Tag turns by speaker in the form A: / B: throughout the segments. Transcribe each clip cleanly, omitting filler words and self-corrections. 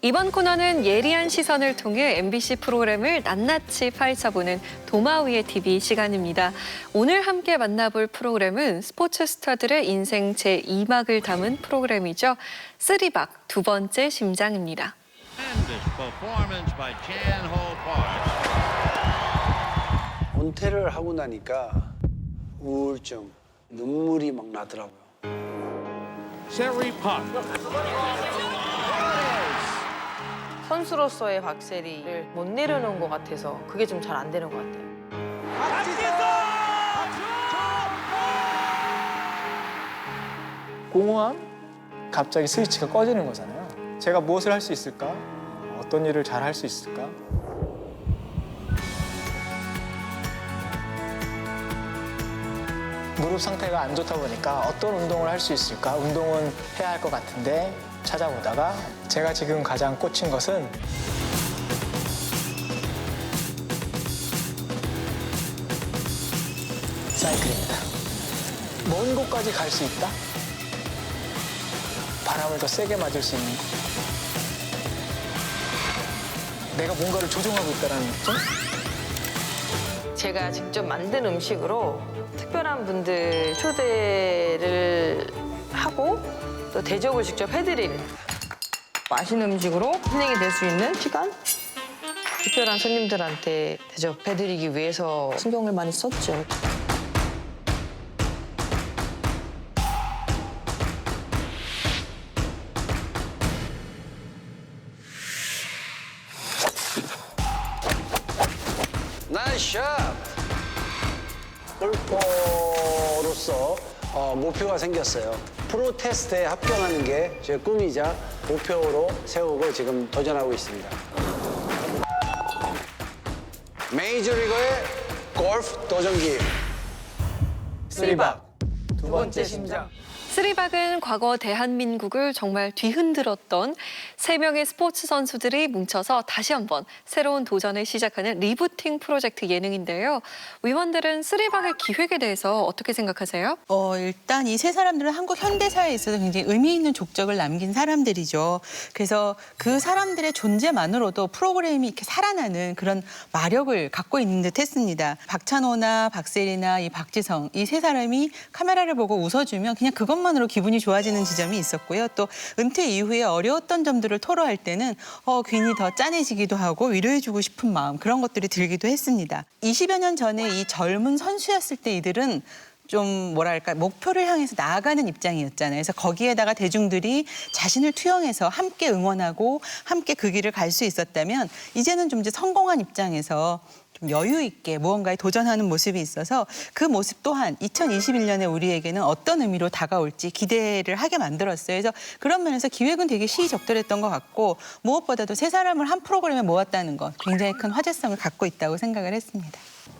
A: 이번 코너는 예리한 시선을 통해 MBC 프로그램을 낱낱이 파헤쳐보는 도마 위의 TV 시간입니다. 오늘 함께 만나볼 프로그램은 스포츠 스타들의 인생 제2막을 담은 프로그램이죠. 쓰리박 두 번째 심장입니다.
B: 은퇴를 하고 나니까 우울증, 눈물이 막 나더라고요.
C: 선수로서의 박세리를 못 내려놓은 것 같아서 그게 좀 잘 안 되는 것 같아요.
D: 공허함? 갑자기 스위치가 꺼지는 거잖아요. 제가 무엇을 할 수 있을까? 어떤 일을 잘 할 수 있을까? 무릎 상태가 안 좋다 보니까 어떤 운동을 할 수 있을까? 운동은 해야 할 것 같은데 찾아보다가 제가 지금 가장 꽂힌 것은 사이클입니다. 먼 곳까지 갈 수 있다? 바람을 더 세게 맞을 수 있는 것. 내가 뭔가를 조종하고 있다는 느낌?
C: 제가 직접 만든 음식으로 특별한 분들 초대를 하고 또 대접을 직접 해드리는 맛있는 음식으로 힐링이 될 수 있는 시간? 특별한 손님들한테 대접해드리기 위해서 신경을 많이 썼죠.
B: 나이스 샷! 골퍼로서 목표가 생겼어요. 프로 테스트에 합격하는 게 제 꿈이자 목표로 세우고 지금 도전하고 있습니다. 메이저리거의 골프 도전기.
D: 쓰리박 두 번째 심장.
A: 쓰리박은 과거 대한민국을 정말 뒤흔들었던 세 명의 스포츠 선수들이 뭉쳐서 다시 한번 새로운 도전을 시작하는 리부팅 프로젝트 예능인데요. 위원들은 쓰리박의 기획에 대해서 어떻게 생각하세요?
E: 일단 이 세 사람들은 한국 현대사에 있어서 굉장히 의미 있는 족적을 남긴 사람들이죠. 그래서 그 사람들의 존재만으로도 프로그램이 이렇게 살아나는 그런 마력을 갖고 있는 듯 했습니다. 박찬호나 박세리나 이 박지성, 이 세 사람이 카메라를 보고 웃어주면 그냥 그것만으로 기분이 좋아지는 지점이 있었고요. 또 은퇴 이후에 어려웠던 점들을 토로할 때는 괜히 더 짠해지기도 하고 위로해주고 싶은 마음, 그런 것들이 들기도 했습니다. 20여 년 전에 이 젊은 선수였을 때 이들은 좀 뭐랄까 목표를 향해서 나아가는 입장이었잖아요. 그래서 거기에다가 대중들이 자신을 투영해서 함께 응원하고 함께 그 길을 갈 수 있었다면 이제는 좀 이제 성공한 입장에서 좀 여유 있게 무언가에 도전하는 모습이 있어서 그 모습 또한 2021년에 우리에게는 어떤 의미로 다가올지 기대를 하게 만들었어요. 그래서 그런 면에서 기획은 되게 시의적절했던 것 같고 무엇보다도 세 사람을 한 프로그램에 모았다는 것 굉장히 큰 화제성을 갖고 있다고 생각을 했습니다.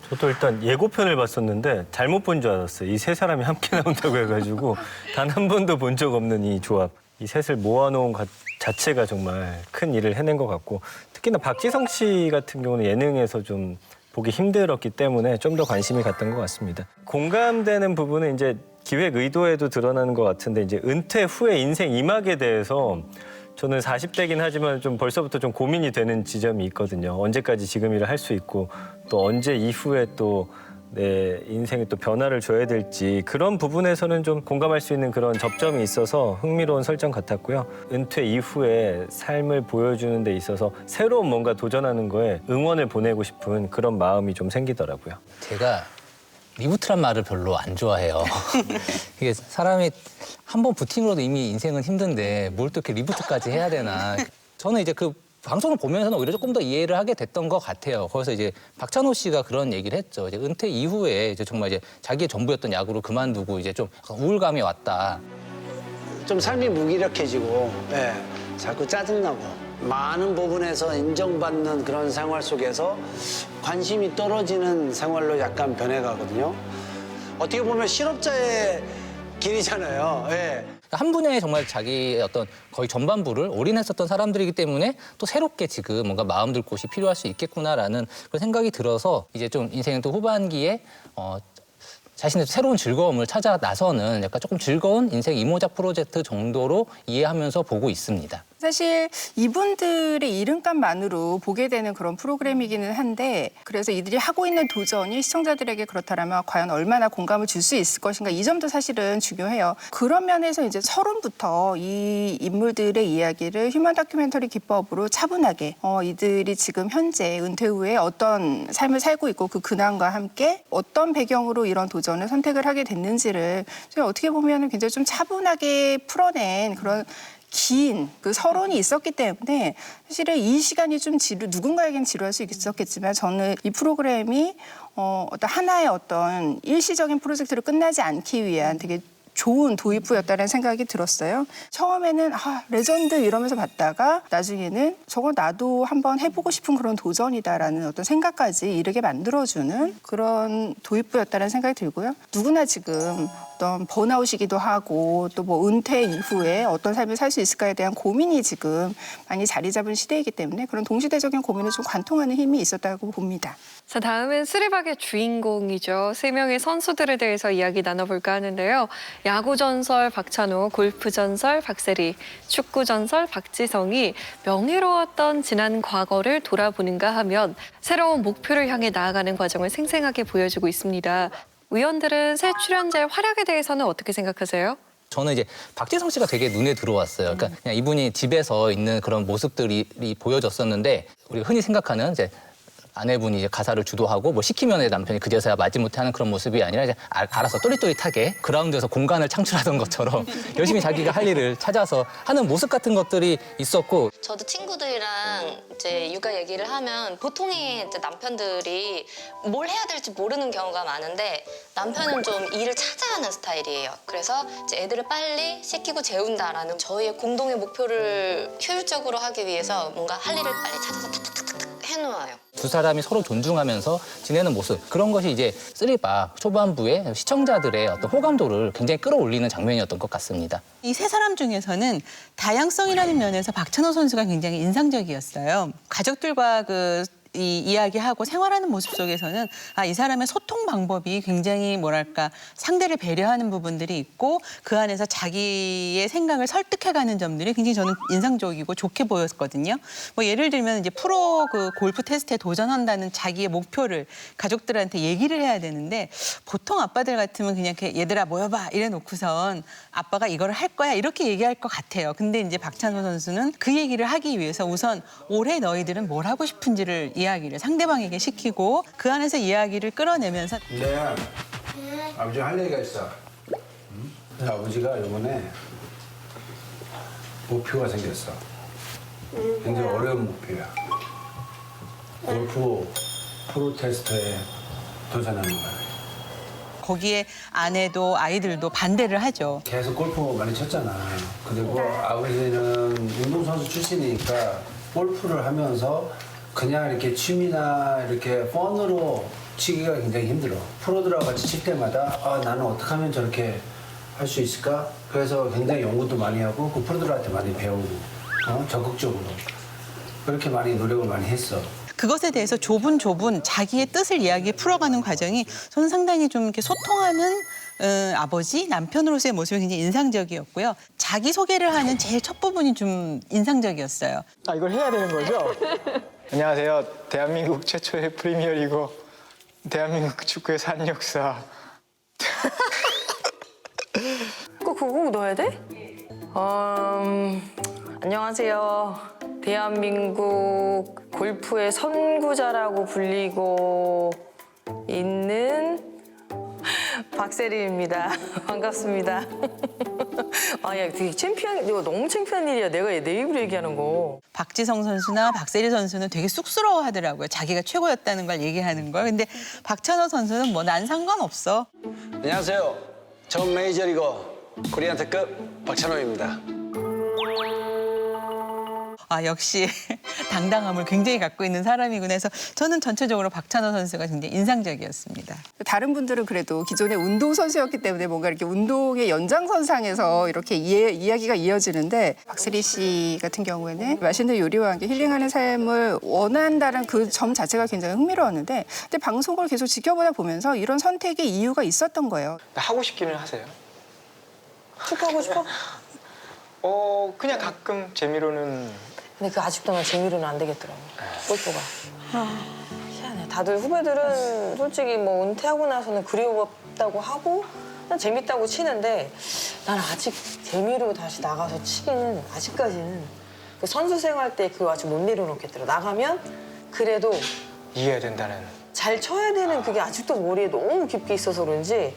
F: 저도 일단 예고편을 봤었는데 잘못 본 줄 알았어요. 이 세 사람이 함께 나온다고 해가지고 단 한 번도 본 적 없는 이 조합. 이 셋을 모아놓은 것 자체가 정말 큰 일을 해낸 것 같고 특히나 박지성 씨 같은 경우는 예능에서 좀 보기 힘들었기 때문에 좀 더 관심이 갔던 것 같습니다. 공감되는 부분은 이제 기획 의도에도 드러나는 것 같은데 이제 은퇴 후의 인생 2막에 대해서 저는 40대긴 하지만 좀 벌써부터 좀 고민이 되는 지점이 있거든요. 언제까지 지금 일을 할 수 있고 또 언제 이후에 또 내 인생에 또 변화를 줘야 될지 그런 부분에서는 좀 공감할 수 있는 그런 접점이 있어서 흥미로운 설정 같았고요. 은퇴 이후에 삶을 보여주는 데 있어서 새로운 뭔가 도전하는 거에 응원을 보내고 싶은 그런 마음이 좀 생기더라고요.
G: 제가 리부트란 말을 별로 안 좋아해요. 이게 사람이 한 번 부팅으로도 이미 인생은 힘든데 뭘 또 이렇게 리부트까지 해야 되나. 저는 이제 그 방송을 보면서는 오히려 조금 더 이해를 하게 됐던 것 같아요. 거기서 이제 박찬호 씨가 그런 얘기를 했죠. 이제 은퇴 이후에 이제 정말 이제 자기의 전부였던 야구를 그만두고 이제 좀 우울감이 왔다.
B: 좀 삶이 무기력해지고 자꾸 짜증나고 많은 부분에서 인정받는 그런 생활 속에서 관심이 떨어지는 생활로 약간 변해가거든요. 어떻게 보면 실업자의 길이잖아요.
G: 한 분야에 정말 자기의 어떤 거의 전반부를 올인했었던 사람들이기 때문에 또 새롭게 지금 뭔가 마음 둘 곳이 필요할 수 있겠구나라는 그런 생각이 들어서 이제 좀 인생의 또 후반기에 자신의 새로운 즐거움을 찾아 나서는 약간 조금 즐거운 인생 이모작 프로젝트 정도로 이해하면서 보고 있습니다.
H: 사실 이분들의 이름값만으로 보게 되는 그런 프로그램이기는 한데 그래서 이들이 하고 있는 도전이 시청자들에게 그렇다면 과연 얼마나 공감을 줄 수 있을 것인가 이 점도 사실은 중요해요. 그런 면에서 이제 서론부터 이 인물들의 이야기를 휴먼 다큐멘터리 기법으로 차분하게 이들이 지금 현재 은퇴 후에 어떤 삶을 살고 있고 그 근황과 함께 어떤 배경으로 이런 도전을 선택을 하게 됐는지를 어떻게 보면 굉장히 좀 차분하게 풀어낸 그런 긴 그 서론이 있었기 때문에 사실은 이 시간이 좀 누군가에겐 지루할 수 있었겠지만 저는 이 프로그램이 어떤 하나의 어떤 일시적인 프로젝트로 끝나지 않기 위한 되게 좋은 도입부였다는 생각이 들었어요. 처음에는 레전드 이러면서 봤다가 나중에는 저거 나도 한번 해보고 싶은 그런 도전이다라는 어떤 생각까지 이르게 만들어주는 그런 도입부였다는 생각이 들고요. 누구나 지금 어떤 번아웃이기도 하고 또 뭐 은퇴 이후에 어떤 삶을 살 수 있을까에 대한 고민이 지금 많이 자리 잡은 시대이기 때문에 그런 동시대적인 고민을 좀 관통하는 힘이 있었다고 봅니다.
A: 자, 다음은 쓰리박의 주인공이죠. 3명의 선수들에 대해서 이야기 나눠볼까 하는데요. 야구 전설 박찬호, 골프 전설 박세리, 축구 전설 박지성이 명예로웠던 지난 과거를 돌아보는가 하면 새로운 목표를 향해 나아가는 과정을 생생하게 보여주고 있습니다. 의원들은 새 출연자의 활약에 대해서는 어떻게 생각하세요?
G: 저는 이제 박지성 씨가 되게 눈에 들어왔어요. 그러니까 그냥 이분이 집에서 있는 그런 모습들이 보여졌었는데 우리가 흔히 생각하는 이제 아내분이 이제 가사를 주도하고 뭐 시키면 남편이 그제서야 마지못해 하는 그런 모습이 아니라 이제 알아서 또릿또릿하게 그라운드에서 공간을 창출하던 것처럼 열심히 자기가 할 일을 찾아서 하는 모습 같은 것들이 있었고
I: 저도 친구들이랑 이제 육아 얘기를 하면 보통의 이제 남편들이 뭘 해야 될지 모르는 경우가 많은데 남편은 좀 일을 찾아하는 스타일이에요. 그래서 이제 애들을 빨리 씻기고 재운다라는 저희의 공동의 목표를 효율적으로 하기 위해서 뭔가 할 일을 빨리 찾아서 탁탁탁탁 해놓아요.
G: 두 사람이 서로 존중하면서 지내는 모습 그런 것이 이제 쓰리박 초반부에 시청자들의 어떤 호감도를 굉장히 끌어올리는 장면이었던 것 같습니다.
E: 이 세 사람 중에서는 다양성이라는 면에서 박찬호 선수가 굉장히 인상적이었어요. 가족들과 이 이야기하고 생활하는 모습 속에서는 이 사람의 소통 방법이 굉장히 뭐랄까 상대를 배려하는 부분들이 있고 그 안에서 자기의 생각을 설득해가는 점들이 굉장히 저는 인상적이고 좋게 보였거든요. 뭐 예를 들면 이제 프로 골프 테스트에 도전한다는 자기의 목표를 가족들한테 얘기를 해야 되는데 보통 아빠들 같으면 그냥 얘들아 모여봐 이래 놓고선 아빠가 이거를 할 거야 이렇게 얘기할 것 같아요. 근데 이제 박찬호 선수는 그 얘기를 하기 위해서 우선 올해 너희들은 뭘 하고 싶은지를 이야기를 상대방에게 시키고 그 안에서 이야기를 끌어내면서
B: 네. 아버지가 할 얘기가 있어. 응? 아버지가 이번에 목표가 생겼어. 굉장히 어려운 목표야. 골프 프로 테스트에 도전하는 거야.
E: 거기에 아내도 아이들도 반대를 하죠.
B: 계속 골프 많이 쳤잖아. 그리고 아버지는 운동선수 출신이니까 골프를 하면서 그냥 이렇게 취미나 이렇게 펀으로 치기가 굉장히 힘들어. 프로들하고 같이 칠 때마다 나는 어떻게 하면 저렇게 할 수 있을까? 그래서 굉장히 연구도 많이 하고 그 프로들한테 많이 배우고 적극적으로 그렇게 많이 노력을 많이 했어.
E: 그것에 대해서 좁은 자기의 뜻을 이야기해 풀어가는 과정이 저는 상당히 좀 이렇게 소통하는 아버지, 남편으로서의 모습이 굉장히 인상적이었고요. 자기소개를 하는 제일 첫 부분이 좀 인상적이었어요.
D: 이걸 해야 되는 거죠? 안녕하세요. 대한민국 최초의 프리미어리그 대한민국 축구의 산 역사.
C: 그거 넣어야 돼? 안녕하세요. 대한민국 골프의 선구자라고 불리고 있는 박세리입니다. 반갑습니다. 야, 되게 이거 너무 창피한 일이야. 내가 내 입으로 얘기하는 거.
E: 박지성 선수나 박세리 선수는 되게 쑥스러워하더라고요. 자기가 최고였다는 걸 얘기하는 걸. 근데 박찬호 선수는 뭐 난 상관없어.
B: 안녕하세요. 전 메이저리거 코리안 특급 박찬호입니다.
E: 역시 당당함을 굉장히 갖고 있는 사람이구나 해서 저는 전체적으로 박찬호 선수가 굉장히 인상적이었습니다.
H: 다른 분들은 그래도 기존의 운동선수였기 때문에 뭔가 이렇게 운동의 연장선상에서 이렇게 이야기가 이어지는데 박세리 씨 같은 경우에는 맛있는 요리와 함께 힐링하는 삶을 원한다는 그 점 자체가 굉장히 흥미로웠는데 근데 방송을 계속 지켜보다 보면서 이런 선택의 이유가 있었던 거예요.
D: 하고 싶기는 하세요.
C: 축구하고 싶어?
D: 그냥 가끔 재미로는.
C: 근데 그 아직도 난 재미로는 안 되겠더라고. 골프가. 희한해. 다들 후배들은 솔직히 뭐 은퇴하고 나서는 그리웠다고 하고 난 재밌다고 치는데 난 아직 재미로 다시 나가서 치기는 아직까지는 그 선수 생활 때 그거 아직 못 내려놓겠더라. 나가면 그래도
D: 이해해야 된다는.
C: 잘 쳐야 되는 그게 아직도 머리에 너무 깊게 있어서 그런지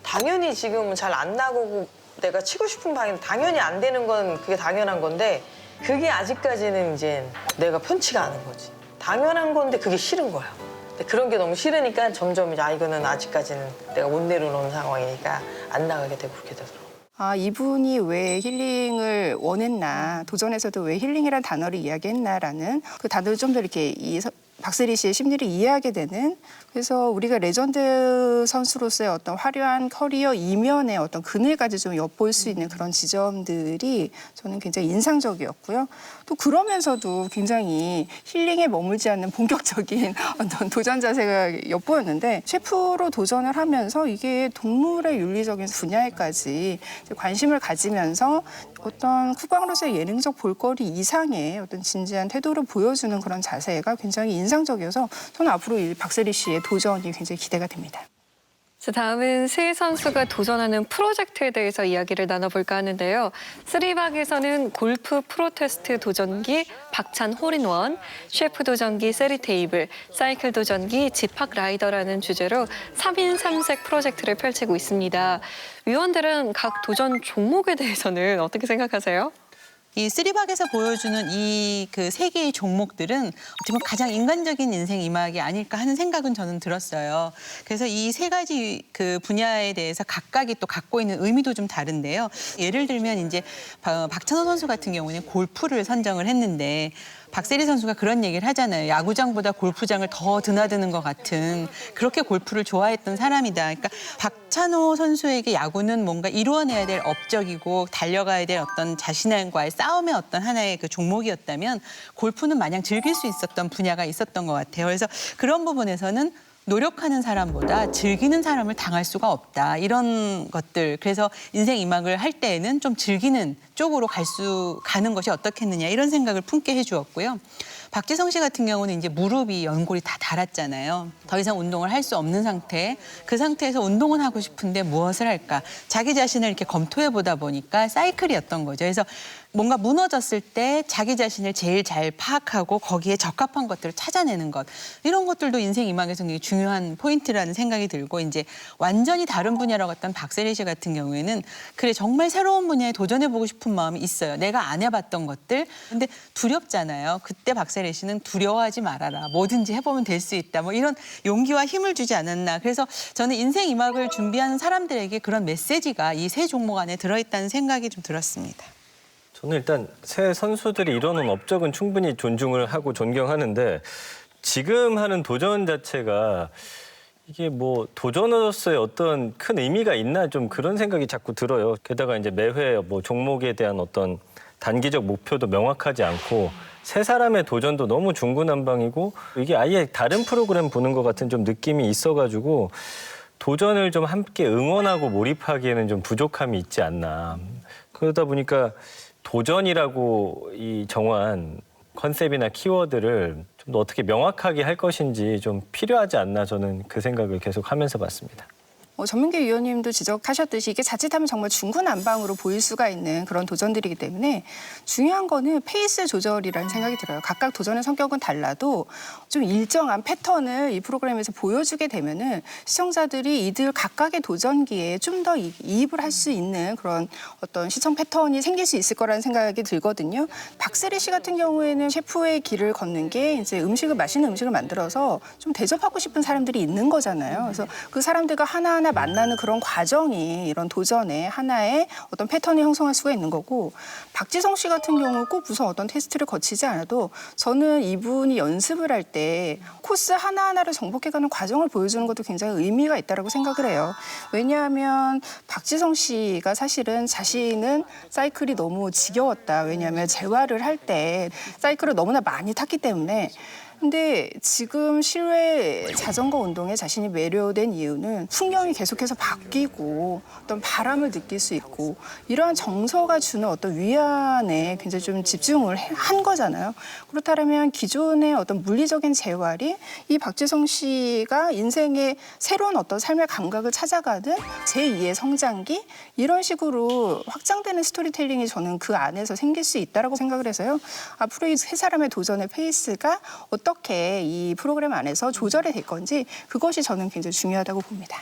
C: 당연히 지금은 잘 안 나가고 내가 치고 싶은 방향 당연히 안 되는 건 그게 당연한 건데 그게 아직까지는 이제 내가 편치가 않은 거지. 당연한 건데 그게 싫은 거야. 근데 그런 게 너무 싫으니까 점점 이제 이거는 아직까지는 내가 못 내려놓은 상황이니까 안 나가게 되고 그렇게 되더라고.
H: 아, 이분이 왜 힐링을 원했나, 도전에서도 왜 힐링이란 단어를 이야기했나라는 그 단어를 좀 더 이렇게 박세리 씨의 심리를 이해하게 되는, 그래서 우리가 레전드 선수로서의 어떤 화려한 커리어 이면의 어떤 그늘까지 좀 엿볼 수 있는 그런 지점들이 저는 굉장히 인상적이었고요. 또 그러면서도 굉장히 힐링에 머물지 않는 본격적인 어떤 도전 자세가 엿보였는데, 셰프로 도전을 하면서 이게 동물의 윤리적인 분야에까지 관심을 가지면서 어떤 쿠팡로서의 예능적 볼거리 이상의 어떤 진지한 태도를 보여주는 그런 자세가 굉장히 인상적이어서 저는 앞으로 이 박세리 씨의 도전이 굉장히 기대가 됩니다.
A: 자, 다음은 세 선수가 도전하는 프로젝트에 대해서 이야기를 나눠볼까 하는데요. 쓰리박에서는 골프 프로테스트 도전기 박찬 홀인원, 셰프 도전기 세리테이블, 사이클 도전기 집합 라이더라는 주제로 3인 3색 프로젝트를 펼치고 있습니다. 위원들은 각 도전 종목에 대해서는 어떻게 생각하세요?
E: 이 쓰리박에서 보여주는 이 그 세 개의 종목들은 어떻게 보면 가장 인간적인 인생 이막이 아닐까 하는 생각은 저는 들었어요. 그래서 이 세 가지 그 분야에 대해서 각각이 또 갖고 있는 의미도 좀 다른데요. 예를 들면 이제 박찬호 선수 같은 경우는 골프를 선정을 했는데 박세리 선수가 그런 얘기를 하잖아요. 야구장보다 골프장을 더 드나드는 것 같은, 그렇게 골프를 좋아했던 사람이다. 그러니까 박찬호 선수에게 야구는 뭔가 이루어내야 될 업적이고 달려가야 될 어떤 자신과의 싸움의 어떤 하나의 그 종목이었다면 골프는 마냥 즐길 수 있었던 분야가 있었던 것 같아요. 그래서 그런 부분에서는 노력하는 사람보다 즐기는 사람을 당할 수가 없다. 이런 것들. 그래서 인생 이막을 할 때에는 좀 즐기는 쪽으로 가는 것이 어떻겠느냐 이런 생각을 품게 해주었고요. 박지성 씨 같은 경우는 이제 무릎이 연골이 다 닳았잖아요. 더 이상 운동을 할 수 없는 상태. 그 상태에서 운동은 하고 싶은데 무엇을 할까? 자기 자신을 이렇게 검토해 보다 보니까 사이클이었던 거죠. 그래서 뭔가 무너졌을 때 자기 자신을 제일 잘 파악하고 거기에 적합한 것들을 찾아내는 것. 이런 것들도 인생 이막에서 굉장히 중요한 포인트라는 생각이 들고, 이제 완전히 다른 분야라고 했던 박세리 씨 같은 경우에는 그래 정말 새로운 분야에 도전해보고 싶은 마음이 있어요. 내가 안 해봤던 것들. 근데 두렵잖아요. 그때 박세리 씨는 두려워하지 말아라. 뭐든지 해보면 될 수 있다. 뭐 이런 용기와 힘을 주지 않았나. 그래서 저는 인생 이막을 준비하는 사람들에게 그런 메시지가 이 세 종목 안에 들어있다는 생각이 좀 들었습니다.
F: 저는 일단 새 선수들이 이뤄놓은 업적은 충분히 존중을 하고 존경하는데 지금 하는 도전 자체가 이게 뭐 도전으로서의 어떤 큰 의미가 있나 좀 그런 생각이 자꾸 들어요. 게다가 이제 매회 뭐 종목에 대한 어떤 단기적 목표도 명확하지 않고 세 사람의 도전도 너무 중구난방이고 이게 아예 다른 프로그램 보는 것 같은 좀 느낌이 있어가지고 도전을 좀 함께 응원하고 몰입하기에는 좀 부족함이 있지 않나. 그러다 보니까 도전이라고 이 정한 컨셉이나 키워드를 좀 더 어떻게 명확하게 할 것인지 좀 필요하지 않나 저는 그 생각을 계속 하면서 봤습니다.
H: 전민기 위원님도 지적하셨듯이 이게 자칫하면 정말 중구난방으로 보일 수가 있는 그런 도전들이기 때문에 중요한 거는 페이스 조절이라는 생각이 들어요. 각각 도전의 성격은 달라도 좀 일정한 패턴을 이 프로그램에서 보여주게 되면은 시청자들이 이들 각각의 도전기에 좀 더 이입을 할 수 있는 그런 어떤 시청 패턴이 생길 수 있을 거라는 생각이 들거든요. 박세리 씨 같은 경우에는 셰프의 길을 걷는 게 이제 맛있는 음식을 만들어서 좀 대접하고 싶은 사람들이 있는 거잖아요. 그래서 그 사람들과 하나하나 만나는 그런 과정이 이런 도전의 하나의 어떤 패턴이 형성할 수가 있는 거고, 박지성 씨 같은 경우 꼭 무슨 어떤 테스트를 거치지 않아도 저는 이분이 연습을 할 때 코스 하나하나를 정복해가는 과정을 보여주는 것도 굉장히 의미가 있다고 생각을 해요. 왜냐하면 박지성 씨가 사실은 자신은 사이클이 너무 지겨웠다. 왜냐하면 재활을 할 때 사이클을 너무나 많이 탔기 때문에. 근데 지금 실외 자전거 운동에 자신이 매료된 이유는 풍경이 계속해서 바뀌고 어떤 바람을 느낄 수 있고 이러한 정서가 주는 어떤 위안에 굉장히 좀 집중을 한 거잖아요. 그렇다면 기존의 어떤 물리적인 재활이 이 박지성 씨가 인생의 새로운 어떤 삶의 감각을 찾아가는 제2의 성장기 이런 식으로 확장되는 스토리텔링이 저는 그 안에서 생길 수 있다라고 생각을 해서요. 앞으로 이 세 사람의 도전의 페이스가 어떻게 이 프로그램 안에서 조절이 될 건지 그것이 저는 굉장히 중요하다고 봅니다.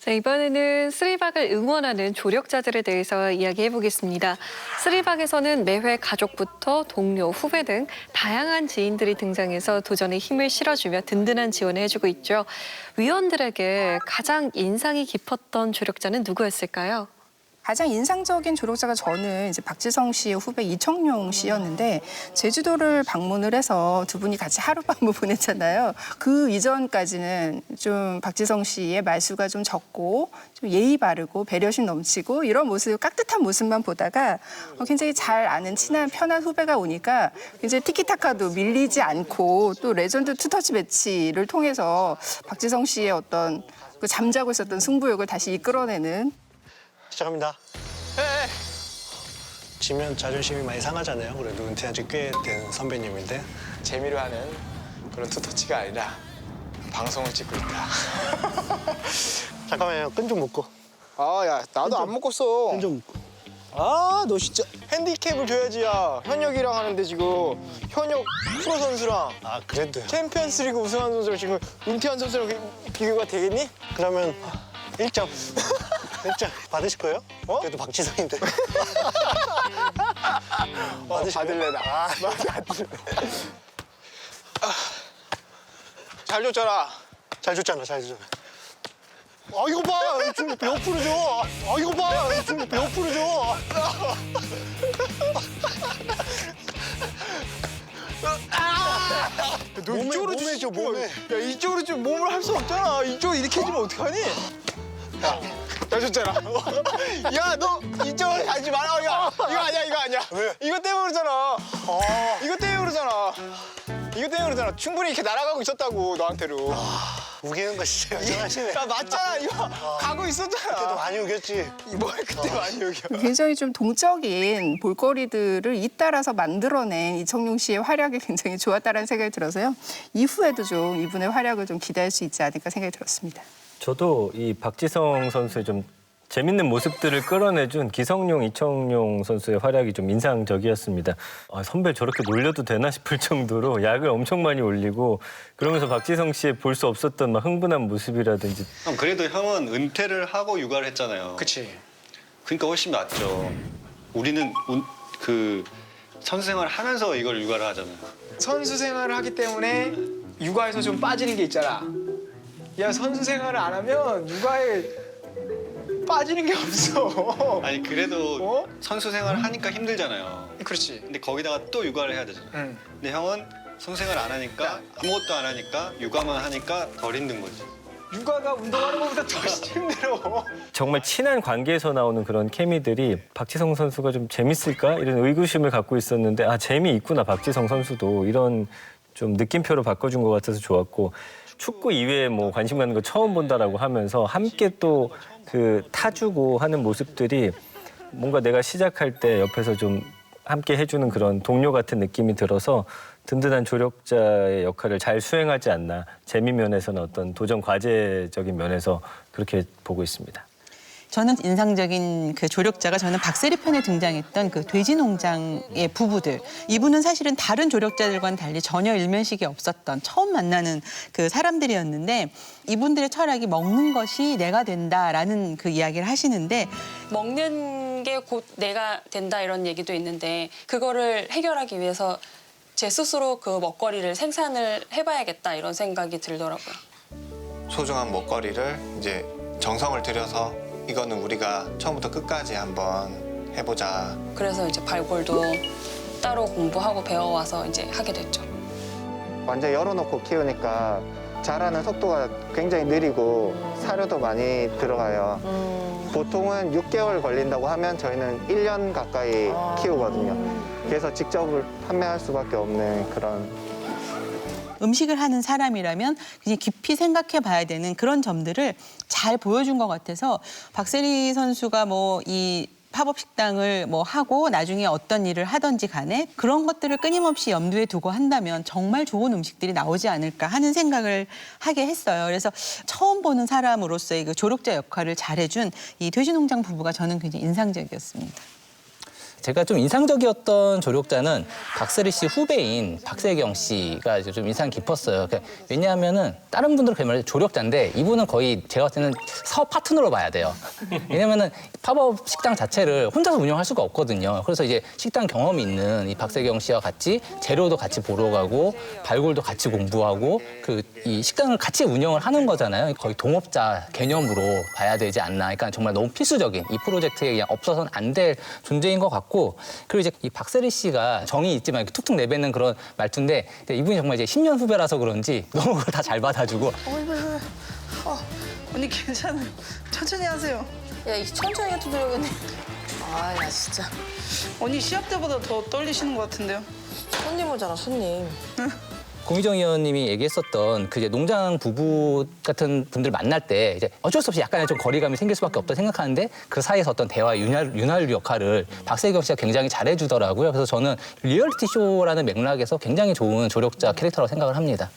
A: 자, 이번에는 쓰리박을 응원하는 조력자들에 대해서 이야기해 보겠습니다. 쓰리박에서는 매회 가족부터 동료, 후배 등 다양한 지인들이 등장해서 도전에 힘을 실어주며 든든한 지원을 해주고 있죠. 위원들에게 가장 인상이 깊었던 조력자는 누구였을까요?
H: 가장 인상적인 조력자가 저는 이제 박지성 씨의 후배 이청용 씨였는데 제주도를 방문을 해서 두 분이 같이 하룻밤을 보냈잖아요. 그 이전까지는 좀 박지성 씨의 말수가 좀 적고 좀 예의 바르고 배려심 넘치고 이런 모습, 깍듯한 모습만 보다가 굉장히 잘 아는 친한 편한 후배가 오니까 이제 티키타카도 밀리지 않고 또 레전드 투터치 매치를 통해서 박지성 씨의 어떤 그 잠자고 있었던 승부욕을 다시 이끌어내는
J: 시작합니다. 지면 자존심이 많이 상하잖아요. 그래도 은퇴한 지 꽤 된 선배님인데.
D: 재미로 하는 그런 투터치가 아니라 방송을 찍고 있다.
J: 잠깐만요. 끈 좀 묶고.
D: 아, 야, 나도 안 먹었어.
J: 끈 좀 묶고.
D: 아, 너 진짜 핸디캡을 줘야지, 야. 현역이랑 하는데 지금 현역 프로 선수랑
J: 아, 그래도요.
D: 챔피언스리그 우승한 선수랑 지금 은퇴한 선수랑 비교가 되겠니?
J: 그러면 1점. 1점 받으실 거예요?
D: 어?
J: 그래도 박지성인데.
D: 받을래나. 잘 줬잖아.
J: 잘 줬잖아, 잘 줬잖아. 아, 이거 봐! 지금 옆으로 줘! 아, 이거 봐! 지금 옆으로 줘!
D: 너 이쪽으로
J: 몸에 줘,
D: 주시면-
J: 몸에.
D: 야, 이쪽으로 좀 몸을 할 수 없잖아. 이쪽으로 이렇게 해주면 어떡하니? 야, 잘 줬잖아. 야, 너 이쪽으로 가지 마라. 야, 이거 아니야, 이거 아니야.
J: 왜?
D: 이거 때문에 그러잖아. 이거 때문에 그러잖아. 이거 때문에 그러잖아. 충분히 이렇게 날아가고 있었다고, 너한테로.
J: 우기는 거 진짜 여전하시네.
D: 야, 맞잖아. 이거 가고 있었잖아.
J: 그때도 많이 우겼지.
D: 뭘 그때 많이 여기야.
H: 굉장히 좀 동적인 볼거리들을 잇따라서 만들어낸 이청용 씨의 활약이 굉장히 좋았다는 생각이 들어서요. 이후에도 좀 이분의 활약을 좀 기대할 수 있지 않을까 생각이 들었습니다.
F: 저도 이 박지성 선수의 좀 재밌는 모습들을 끌어내준 기성용, 이청용 선수의 활약이 좀 인상적이었습니다. 아, 선배 저렇게 놀려도 되나 싶을 정도로 약을 엄청 많이 올리고 그러면서 박지성 씨의 볼 수 없었던 막 흥분한 모습이라든지
K: 형, 그래도 형은 은퇴를 하고 육아를 했잖아요.
D: 그치.
K: 그러니까 훨씬 낫죠. 우리는 그 선수 생활을 하면서 이걸 육아를 하잖아요.
D: 선수 생활을 하기 때문에 육아에서 좀 빠지는 게 있잖아. 야, 선수 생활을 안 하면 육아에 빠지는 게 없어.
K: 아니 그래도
D: 어?
K: 선수 생활을 하니까 힘들잖아요.
D: 그렇지.
K: 근데 거기다가 또 육아를 해야 되잖아요.
D: 응.
K: 근데 형은 선수 생활 안 하니까 아무것도 안 하니까 육아만 하니까 덜 힘든 거지.
D: 육아가 운동하는 것보다 더 힘들어.
F: 정말 친한 관계에서 나오는 그런 케미들이 박지성 선수가 좀 재밌을까? 이런 의구심을 갖고 있었는데 아, 재미있구나 박지성 선수도 이런 좀 느낌표로 바꿔준 것 같아서 좋았고 축구 이외에 뭐 관심 갖는 거 처음 본다라고 하면서 함께 또 그 타주고 하는 모습들이 뭔가 내가 시작할 때 옆에서 좀 함께 해주는 그런 동료 같은 느낌이 들어서 든든한 조력자의 역할을 잘 수행하지 않나 재미 면에서는 어떤 도전 과제적인 면에서 그렇게 보고 있습니다.
E: 저는 인상적인 그 조력자가 저는 박세리 편에 등장했던 그 돼지 농장의 부부들. 이분은 사실은 다른 조력자들과는 달리 전혀 일면식이 없었던 처음 만나는 그 사람들이었는데 이분들의 철학이 먹는 것이 내가 된다라는 그 이야기를 하시는데
L: 먹는 게 곧 내가 된다 이런 얘기도 있는데 그거를 해결하기 위해서 제 스스로 그 먹거리를 생산을 해봐야겠다 이런 생각이 들더라고요.
M: 소중한 먹거리를 이제 정성을 들여서 이거는 우리가 처음부터 끝까지 한번 해보자.
L: 그래서 이제 발골도 따로 공부하고 배워와서 이제 하게 됐죠.
N: 완전 열어놓고 키우니까 자라는 속도가 굉장히 느리고 사료도 많이 들어가요. 보통은 6개월 걸린다고 하면 저희는 1년 가까이 키우거든요. 그래서 직접 판매할 수밖에 없는 그런.
E: 음식을 하는 사람이라면 굉장히 깊이 생각해 봐야 되는 그런 점들을 잘 보여준 것 같아서 박세리 선수가 뭐 이 팝업 식당을 뭐 하고 나중에 어떤 일을 하든지 간에 그런 것들을 끊임없이 염두에 두고 한다면 정말 좋은 음식들이 나오지 않을까 하는 생각을 하게 했어요. 그래서 처음 보는 사람으로서의 그 조력자 역할을 잘해준 이 돼지농장 부부가 저는 굉장히 인상적이었습니다.
G: 제가 좀 인상적이었던 조력자는 박세리 씨 후배인 박세경 씨가 좀 인상 깊었어요. 왜냐하면은 다른 분들은 그야말로 조력자인데 이분은 거의 제가 봤을 때는 사업 파트너로 봐야 돼요. 왜냐면은 팝업 식당 자체를 혼자서 운영할 수가 없거든요. 그래서 이제 식당 경험이 있는 이 박세경 씨와 같이 재료도 같이 보러 가고 발굴도 같이 공부하고 이 식당을 같이 운영을 하는 거잖아요. 거의 동업자 개념으로 봐야 되지 않나. 그러니까 정말 너무 필수적인 이 프로젝트에 그냥 없어서는 안 될 존재인 것 같고. 그리고 이제 이 박세리 씨가 정이 있지만 이렇게 툭툭 내뱉는 그런 말투인데 이분이 정말 이제 10년 후배라서 그런지 너무 그걸 다 잘 받아주고.
O: 언니 괜찮아요. 천천히 하세요.
C: 야, 이 천천히 해도 되겠네. 아, 야 진짜.
O: 언니 시합 때보다 더 떨리시는 것 같은데요.
C: 손님 오잖아, 손님.
G: 고미정 의원님이 얘기했었던 그 이제 농장 부부 같은 분들 만날 때 이제 어쩔 수 없이 약간의 좀 거리감이 생길 수밖에 없다 생각하는데 그 사이에서 어떤 대화 윤활 역할을 박세경 씨가 굉장히 잘해주더라고요. 그래서 저는 리얼리티 쇼라는 맥락에서 굉장히 좋은 조력자 캐릭터라고 생각을 합니다.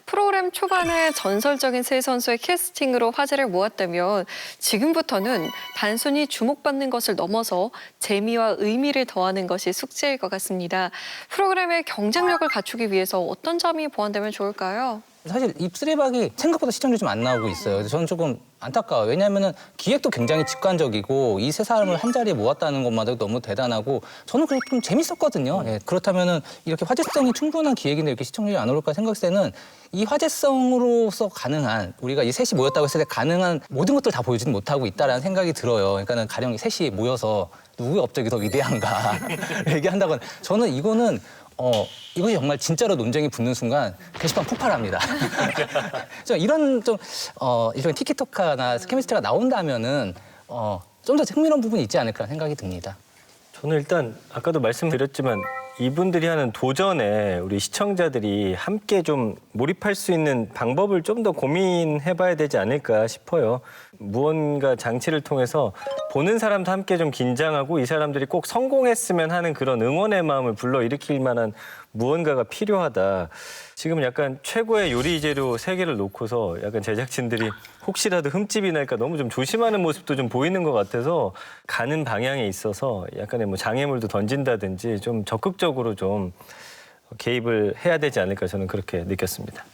A: 프로그램 초반에 전설적인 세 선수의 캐스팅으로 화제를 모았다면 지금부터는 단순히 주목받는 것을 넘어서 재미와 의미를 더하는 것이 숙제일 것 같습니다. 프로그램의 경쟁력을 갖추기 위해서 어떤 점이 보완되면 좋을까요?
G: 사실 입쓰리박이 생각보다 시청률이 좀 안 나오고 있어요. 그래서 저는 조금 안타까워요. 왜냐하면 기획도 굉장히 직관적이고 이 세 사람을 한 자리에 모았다는 것만으로 너무 대단하고 저는 그래도 좀 재밌었거든요. 예, 그렇다면 이렇게 화제성이 충분한 기획인데 이렇게 시청률이 안 오를까 생각했을 때는 이 화제성으로서 가능한 우리가 이 셋이 모였다고 했을 때 가능한 모든 것들 다 보여주지 못하고 있다라는 생각이 들어요. 그러니까는 가령 이 셋이 모여서 누구의 업적이 더 위대한가 얘기한다거나 저는 이거는 이것이 정말 진짜로 논쟁이 붙는 순간 게시판 폭발합니다. 이런 좀 이런 티키토카나 케미스트리가 나온다면은 좀 더 흥미로운 부분이 있지 않을까 생각이 듭니다.
F: 저는 일단 아까도 말씀드렸지만 이분들이 하는 도전에 우리 시청자들이 함께 좀 몰입할 수 있는 방법을 좀 더 고민해봐야 되지 않을까 싶어요. 무언가 장치를 통해서 보는 사람도 함께 좀 긴장하고 이 사람들이 꼭 성공했으면 하는 그런 응원의 마음을 불러일으킬 만한 무언가가 필요하다. 지금 약간 최고의 요리 재료 3개를 놓고서 약간 제작진들이 혹시라도 흠집이 날까 너무 좀 조심하는 모습도 좀 보이는 것 같아서 가는 방향에 있어서 약간의 뭐 장애물도 던진다든지 좀 적극적으로 좀 개입을 해야 되지 않을까 저는 그렇게 느꼈습니다.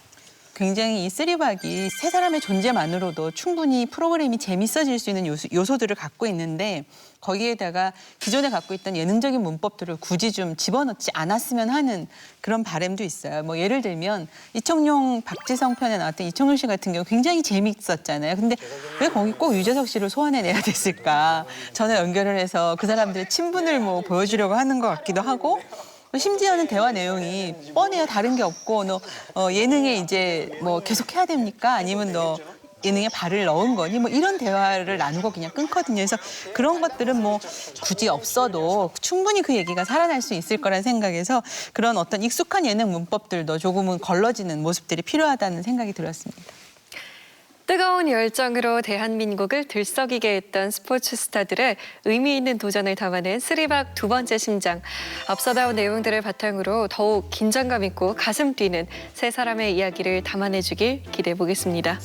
E: 굉장히 이 쓰리박이 세 사람의 존재만으로도 충분히 프로그램이 재밌어질 수 있는 요소들을 갖고 있는데 거기에다가 기존에 갖고 있던 예능적인 문법들을 굳이 좀 집어넣지 않았으면 하는 그런 바람도 있어요. 뭐 예를 들면 이청용 박지성 편에 나왔던 이청용 씨 같은 경우 굉장히 재밌었잖아요. 근데 왜 거기 꼭 유재석 씨를 소환해내야 됐을까? 전화 연결을 해서 그 사람들의 친분을 뭐 보여주려고 하는 것 같기도 하고 심지어는 대화 내용이 뻔해요. 다른 게 없고 너 예능에 이제 뭐 계속 해야 됩니까? 아니면 너 예능에 발을 넣은 거니? 뭐 이런 대화를 나누고 그냥 끊거든요. 그래서 그런 것들은 뭐 굳이 없어도 충분히 그 얘기가 살아날 수 있을 거란 생각에서 그런 어떤 익숙한 예능 문법들도 조금은 걸러지는 모습들이 필요하다는 생각이 들었습니다.
A: 뜨거운 열정으로 대한민국을 들썩이게 했던 스포츠 스타들의 의미 있는 도전을 담아낸 쓰리박 두 번째 심장. 앞서 나온 내용들을 바탕으로 더욱 긴장감 있고 가슴 뛰는 세 사람의 이야기를 담아내주길 기대해 보겠습니다.